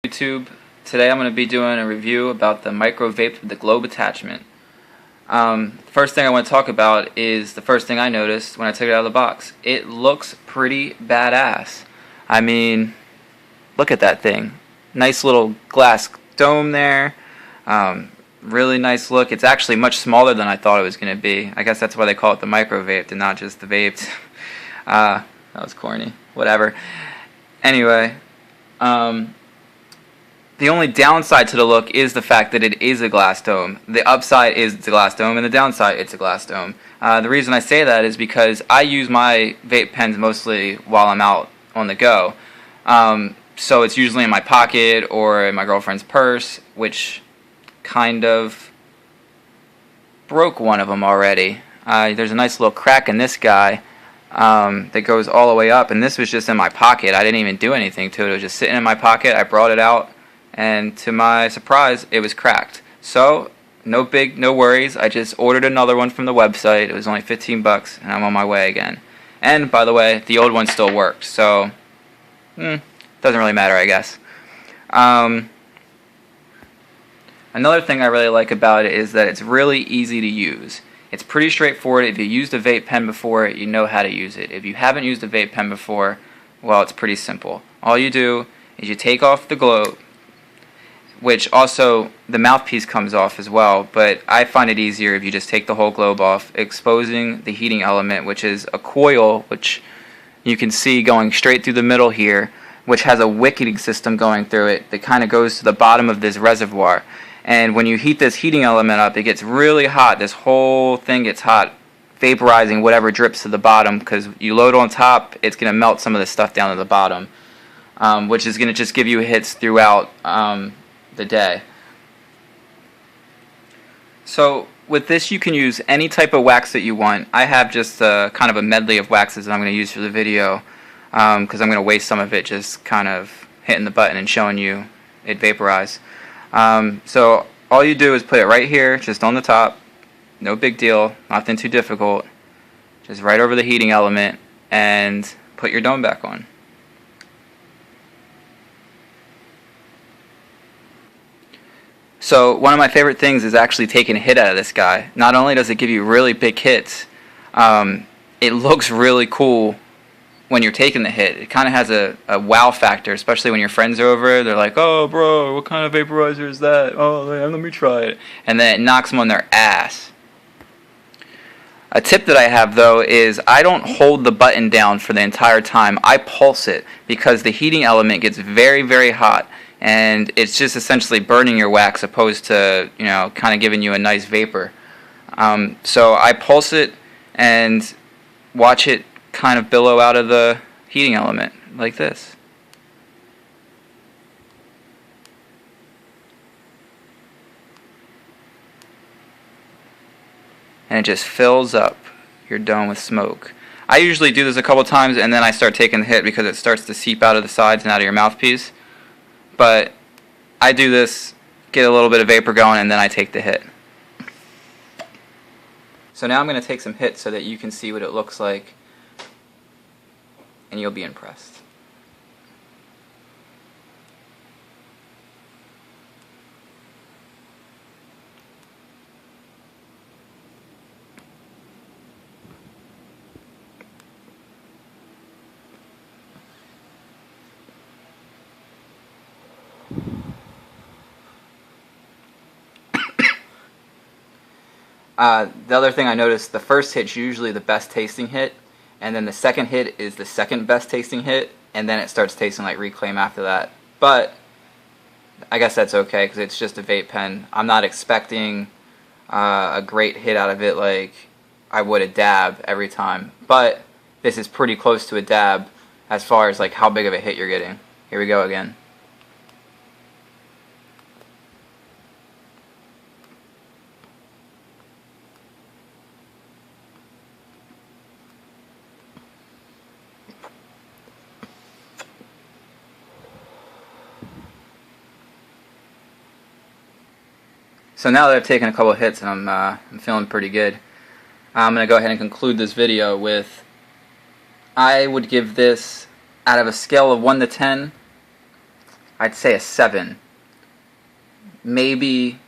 YouTube. Today I'm going to be doing a review about the MicroVaped with the globe attachment. First thing I want to talk about is the first thing I noticed when I took it out of the box. It looks pretty badass. I mean, look at that thing. Nice little glass dome there. Really nice look. It's actually much smaller than I thought it was going to be. I guess that's why they call it the MicroVaped and not just the Vaped. That was corny. Whatever. Anyway, the only downside to the look is the fact that it is a glass dome. The upside is it's a glass dome, and the downside it's a glass dome. The reason I say that is because I use my vape pens mostly while I'm out on the go. So it's usually in my pocket or in my girlfriend's purse, which kind of broke one of them already. There's a nice little crack in this guy that goes all the way up, and this was just in my pocket. I didn't even do anything to it. It was just sitting in my pocket. I brought it out, and to my surprise, it was cracked. So no worries. I just ordered another one from the website. It was only 15 bucks, and I'm on my way again. And by the way, the old one still worked, so doesn't really matter, I guess. Another thing I really like about it is that it's really easy to use. It's pretty straightforward. If you used a vape pen before, you know how to use it. If you haven't used a vape pen before, well, it's pretty simple. All you do is you take off the globe, which also the mouthpiece comes off as well, but I find it easier if you just take the whole globe off, exposing the heating element, which is a coil, which you can see going straight through the middle here, which has a wicking system going through it that kind of goes to the bottom of this reservoir. And when you heat this heating element up, it gets really hot. This whole thing gets hot, vaporizing whatever drips to the bottom, because you load on top, it's going to melt some of the stuff down to the bottom, which is going to just give you hits throughout the day. So with this, you can use any type of wax that you want. I have just kind of a medley of waxes that I'm going to use for the video, because I'm going to waste some of it just kind of hitting the button and showing you it vaporize. So all you do is put it right here, just on the top. No big deal, nothing too difficult. Just right over the heating element and put your dome back on. So one of my favorite things is actually taking a hit out of this guy. Not only does it give you really big hits, it looks really cool when you're taking the hit. It kind of has a wow factor, especially when your friends are over. They're like, "Oh, bro, what kind of vaporizer is that? Oh, let me try it." And then it knocks them on their ass. A tip that I have, though, is I don't hold the button down for the entire time. I pulse it, because the heating element gets very, very hot, and it's just essentially burning your wax opposed to, kind of giving you a nice vapor. So I pulse it and watch it kind of billow out of the heating element like this. And it just fills up your dome with smoke. I usually do this a couple times and then I start taking the hit because it starts to seep out of the sides and out of your mouthpiece. But I do this, get a little bit of vapor going, and then I take the hit. So now I'm going to take some hits so that you can see what it looks like, and you'll be impressed. The other thing I noticed, the first hit's usually the best tasting hit, and then the second hit is the second best tasting hit, and then it starts tasting like Reclaim after that. But I guess that's okay, because it's just a vape pen. I'm not expecting a great hit out of it like I would a dab every time. But this is pretty close to a dab as far as like how big of a hit you're getting. Here we go again. So now that I've taken a couple of hits and I'm feeling pretty good, I'm going to go ahead and conclude this video with, I would give this, out of a scale of 1 to 10, I'd say a 7, maybe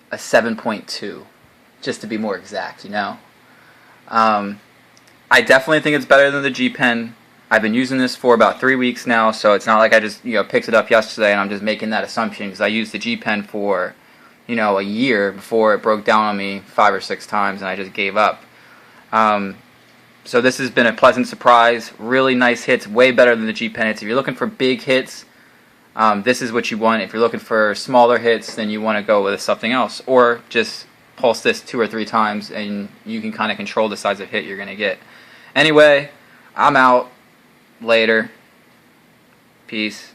a 7.2, just to be more exact, you know. I definitely think it's better than the G-Pen. I've been using this for about 3 weeks now, so it's not like I just picked it up yesterday and I'm just making that assumption, because I used the G-Pen for a year before it broke down on me 5 or 6 times and I just gave up. So this has been a pleasant surprise. Really nice hits, way better than the G-Pen hits. If you're looking for big hits, this is what you want. If you're looking for smaller hits, then you want to go with something else, or just pulse this 2 or 3 times and you can kind of control the size of hit you're going to get. Anyway, I'm out. Later. Peace.